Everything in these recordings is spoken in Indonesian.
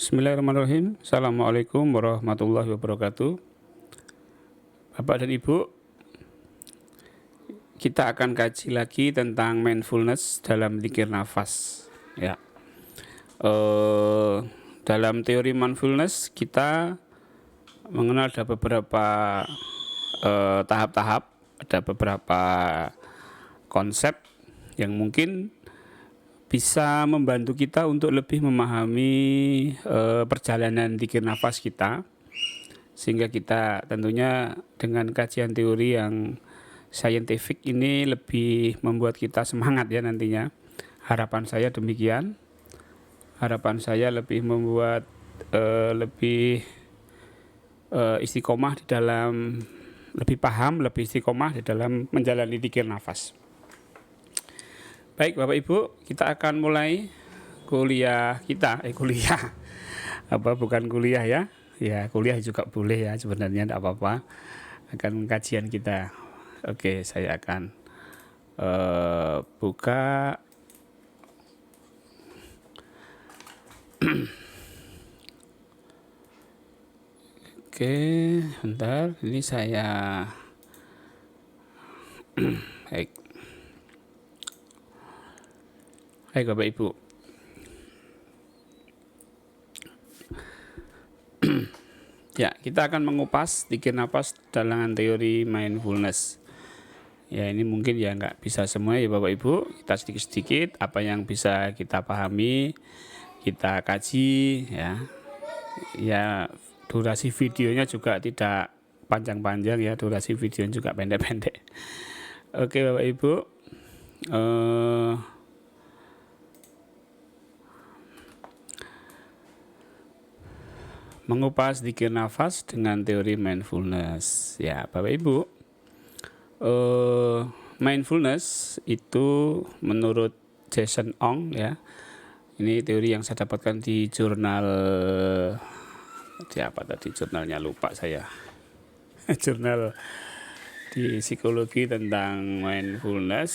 Bismillahirrahmanirrahim. Assalamualaikum warahmatullahi wabarakatuh. Bapak dan Ibu, kita akan kaji lagi tentang mindfulness dalam zikir nafas. Ya, dalam teori mindfulness kita mengenal ada beberapa tahap-tahap, ada beberapa konsep yang mungkin bisa membantu kita untuk lebih memahami perjalanan zikir nafas kita, sehingga kita tentunya dengan kajian teori yang saintifik ini lebih membuat kita semangat ya nantinya. Harapan saya demikian. Harapan saya lebih membuat lebih istiqomah di dalam, lebih paham, lebih istiqomah di dalam menjalani zikir nafas. Baik Bapak Ibu, kita akan mulai kuliah kita, bukan kuliah ya. Ya, kuliah juga boleh ya, sebenarnya tidak apa-apa. Akan kajian kita. Oke, saya akan buka Oke, bentar. Ini saya baik. Baik Bapak Ibu. Ya, kita akan mengupas zikir nafas dalam teori mindfulness. Ya, ini mungkin ya nggak bisa semua ya Bapak Ibu. Kita sedikit-sedikit apa yang bisa kita pahami, kita kaji ya. Ya, durasi videonya juga tidak panjang-panjang ya, durasi video juga pendek-pendek. Oke Bapak Ibu. Mengupas zikir nafas dengan teori mindfulness. Ya, Bapak Ibu, mindfulness itu menurut Jason Ong ya. Ini teori yang saya dapatkan di jurnal, jurnalnya lupa saya. Jurnal di psikologi tentang mindfulness,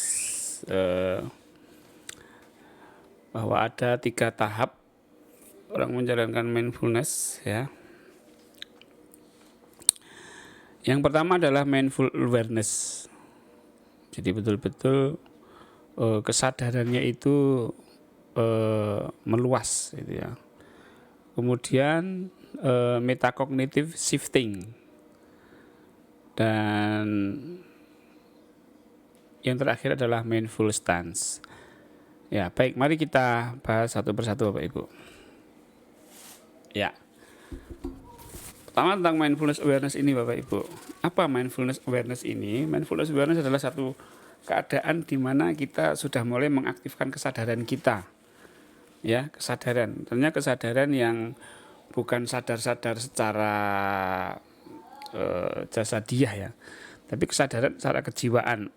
bahwa ada 3 tahap orang menjalankan mindfulness ya. Yang pertama adalah mindful awareness. Jadi betul-betul kesadarannya itu meluas gitu ya. Kemudian metacognitive shifting. Dan yang terakhir adalah mindful stance. Ya, baik, mari kita bahas satu persatu Bapak Ibu. Ya. Pertama tentang mindfulness awareness ini Bapak Ibu. Apa mindfulness awareness ini? Mindfulness awareness adalah satu keadaan di mana kita sudah mulai mengaktifkan kesadaran kita. Ya, kesadaran. Ternyata kesadaran yang bukan sadar-sadar secara jasadiah ya. Tapi kesadaran secara kejiwaan.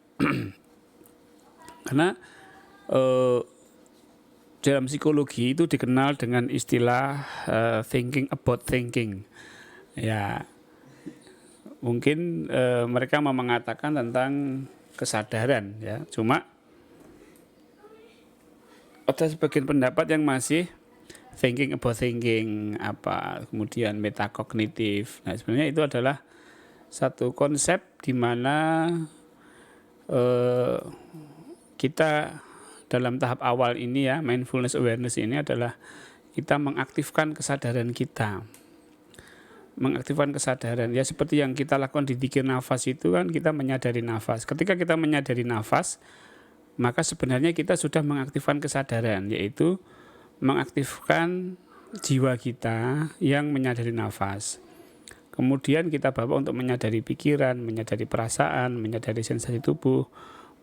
Karena dalam psikologi itu dikenal dengan istilah thinking about thinking. Ya, mungkin mereka mau mengatakan tentang kesadaran ya. Cuma ada sebagian pendapat yang masih thinking about thinking, kemudian metakognitif. Nah, sebenarnya itu adalah satu konsep di mana kita dalam tahap awal ini ya, mindfulness awareness ini adalah kita mengaktifkan kesadaran kita. Mengaktifkan kesadaran ya, seperti yang kita lakukan di zikir nafas itu kan, kita menyadari nafas. Ketika kita menyadari nafas, maka sebenarnya kita sudah mengaktifkan kesadaran, yaitu mengaktifkan jiwa kita yang menyadari nafas. Kemudian kita bawa untuk menyadari pikiran, menyadari perasaan, menyadari sensasi tubuh,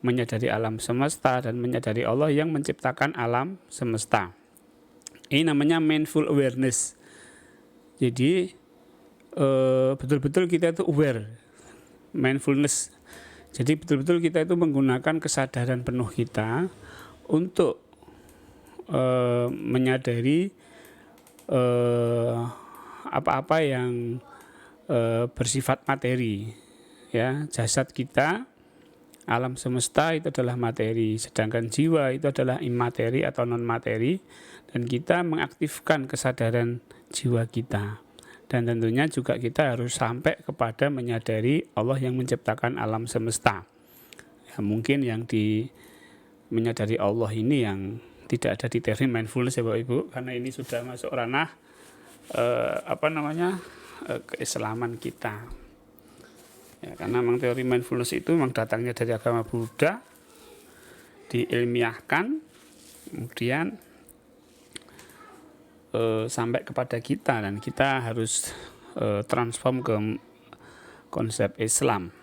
menyadari alam semesta, dan menyadari Allah yang menciptakan alam semesta. Ini namanya mindful awareness. Jadi betul-betul kita itu aware, mindfulness. Jadi betul-betul kita itu menggunakan kesadaran penuh kita untuk menyadari apa-apa yang bersifat materi ya. Jasad kita, alam semesta itu adalah materi, sedangkan jiwa itu adalah imateri atau non materi, dan kita mengaktifkan kesadaran jiwa kita. Dan tentunya juga kita harus sampai kepada menyadari Allah yang menciptakan alam semesta. Ya, mungkin yang menyadari Allah ini yang tidak ada di teori mindfulness ya Bapak Ibu, karena ini sudah masuk ranah keislaman kita. Ya, karena memang teori mindfulness itu memang datangnya dari agama Buddha, diilmiahkan, kemudian sampai kepada kita, dan kita harus transform ke konsep Islam.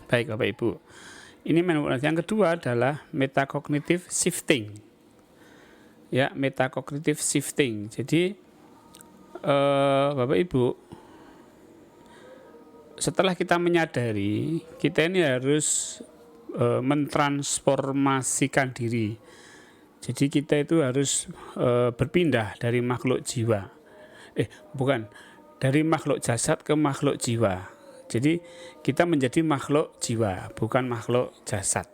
Baik Bapak Ibu, ini mindfulness. Yang kedua adalah metacognitive shifting. Ya, metacognitive shifting. Jadi Bapak Ibu, setelah kita menyadari, kita ini harus mentransformasikan diri. Jadi kita itu harus berpindah dari makhluk jiwa. Dari makhluk jasad ke makhluk jiwa. Jadi kita menjadi makhluk jiwa, bukan makhluk jasad.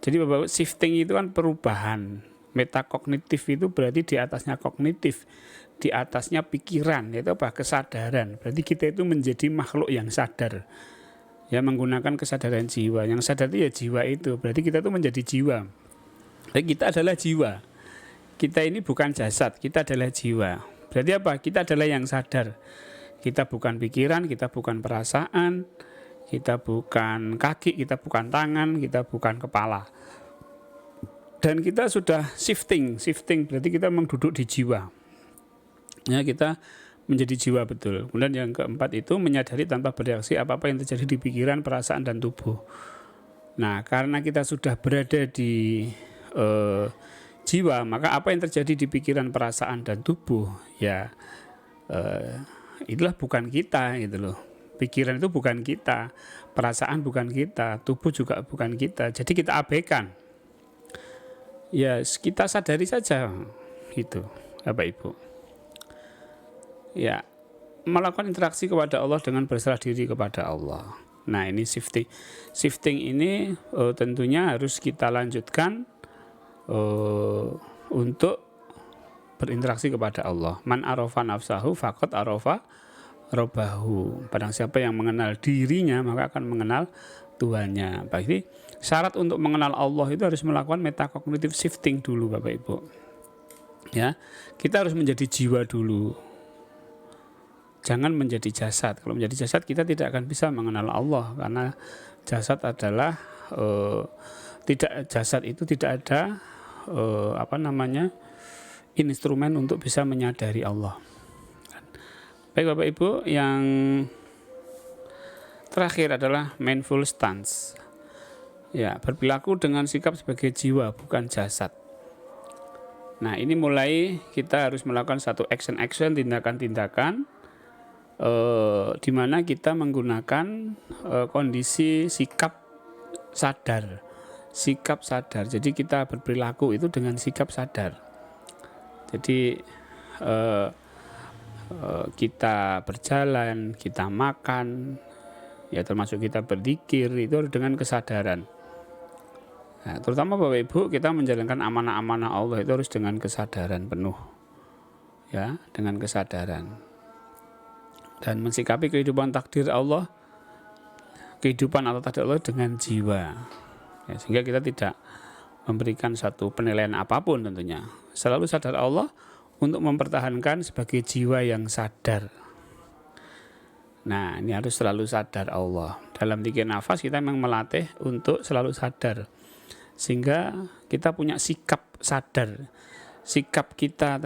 Jadi Bapak, shifting itu kan perubahan. Metakognitif itu berarti di atasnya kognitif, di atasnya pikiran, yaitu apa? Kesadaran. Berarti kita itu menjadi makhluk yang sadar. Ya, menggunakan kesadaran jiwa. Yang sadar itu ya jiwa itu. Berarti kita itu menjadi jiwa. Jadi kita adalah jiwa. Kita ini bukan jasad, kita adalah jiwa. Berarti apa? Kita adalah yang sadar. Kita bukan pikiran, kita bukan perasaan, kita bukan kaki, kita bukan tangan, kita bukan kepala. Dan kita sudah shifting berarti kita memang duduk di jiwa. Ya, kita menjadi jiwa betul. Kemudian yang keempat itu menyadari tanpa bereaksi apa-apa yang terjadi di pikiran, perasaan, dan tubuh. Nah, karena kita sudah berada di jiwa, maka apa yang terjadi di pikiran, perasaan, dan tubuh, ya itulah bukan kita gitu loh. Pikiran itu bukan kita, perasaan bukan kita, tubuh juga bukan kita. Jadi kita abaikan. Ya, kita sadari saja gitu, Bapak Ibu. Ya, melakukan interaksi kepada Allah dengan berserah diri kepada Allah. Nah, ini shifting ini tentunya harus kita lanjutkan untuk berinteraksi kepada Allah. Man arafa nafsahu faqad arafa robbahu. Barang siapa yang mengenal dirinya maka akan mengenal Tuhannya. Jadi syarat untuk mengenal Allah itu harus melakukan metacognitive shifting dulu Bapak Ibu. Ya, kita harus menjadi jiwa dulu. Jangan menjadi jasad. Kalau menjadi jasad kita tidak akan bisa mengenal Allah, karena jasad adalah jasad itu tidak ada instrumen untuk bisa menyadari Allah. Baik Bapak Ibu, yang terakhir adalah mindful stance. Ya, berperilaku dengan sikap sebagai jiwa, bukan jasad. Nah, ini mulai kita harus melakukan satu action, tindakan-tindakan di mana kita menggunakan kondisi sikap sadar. Jadi kita berperilaku itu dengan sikap sadar. Jadi kita berjalan, kita makan, ya termasuk kita berzikir, itu harus dengan kesadaran. Nah, terutama Bapak Ibu, kita menjalankan amanah-amanah Allah itu harus dengan kesadaran penuh. Ya, dengan kesadaran. Dan mensikapi kehidupan takdir Allah, kehidupan atau takdir Allah dengan jiwa. Ya, sehingga kita tidak memberikan satu penilaian apapun tentunya. Selalu sadar Allah untuk mempertahankan sebagai jiwa yang sadar. Nah, ini harus selalu sadar Allah. Dalam 3 nafas kita memang melatih untuk selalu sadar. Sehingga kita punya sikap sadar. Sikap kita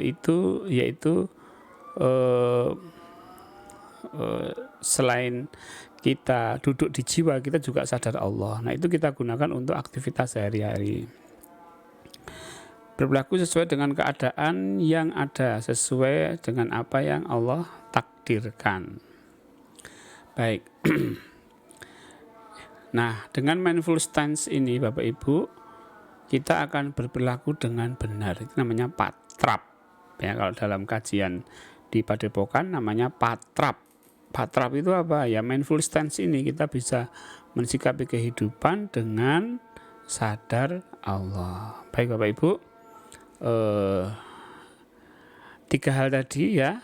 itu yaitu selain kita duduk di jiwa, kita juga sadar Allah. Nah, itu kita gunakan untuk aktivitas sehari-hari. Berperilaku sesuai dengan keadaan yang ada, sesuai dengan apa yang Allah takdirkan. Baik. Nah, dengan mindful stance ini Bapak Ibu, kita akan berperilaku dengan benar. Itu namanya patrap. Ya, kalau dalam kajian di Padepokan namanya patrap. Patrap itu apa? Ya, mindful stance ini kita bisa mensikapi kehidupan dengan sadar Allah. Baik Bapak Ibu, tiga hal tadi ya,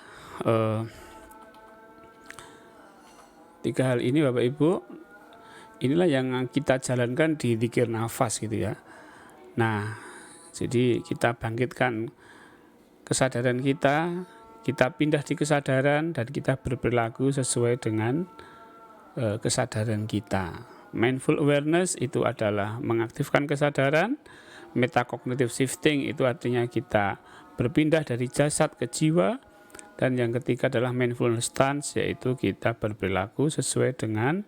tiga hal ini Bapak Ibu, inilah yang kita jalankan di zikir nafas gitu ya. Nah, jadi kita bangkitkan kesadaran kita pindah di kesadaran dan kita berperilaku sesuai dengan kesadaran kita. Mindful awareness itu adalah mengaktifkan kesadaran. Metacognitive shifting itu artinya kita berpindah dari jasad ke jiwa. Dan yang ketiga adalah mindfulness stance, yaitu kita berperilaku sesuai dengan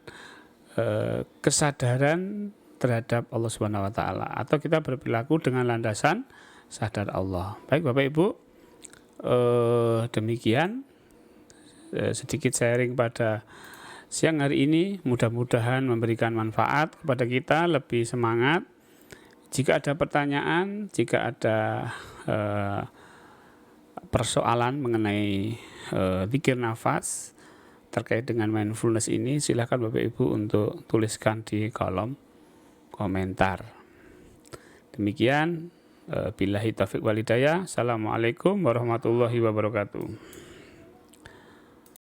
kesadaran terhadap Allah Subhanahu wa taala, atau kita berperilaku dengan landasan sadar Allah. Baik Bapak Ibu, demikian sedikit sharing pada siang hari ini, mudah-mudahan memberikan manfaat kepada kita, lebih semangat. Jika ada pertanyaan, jika ada persoalan mengenai zikir nafas terkait dengan mindfulness ini, silakan Bapak Ibu untuk tuliskan di kolom komentar. Demikian, billahi taufiq wal hidayah. Assalamualaikum warahmatullahi wabarakatuh.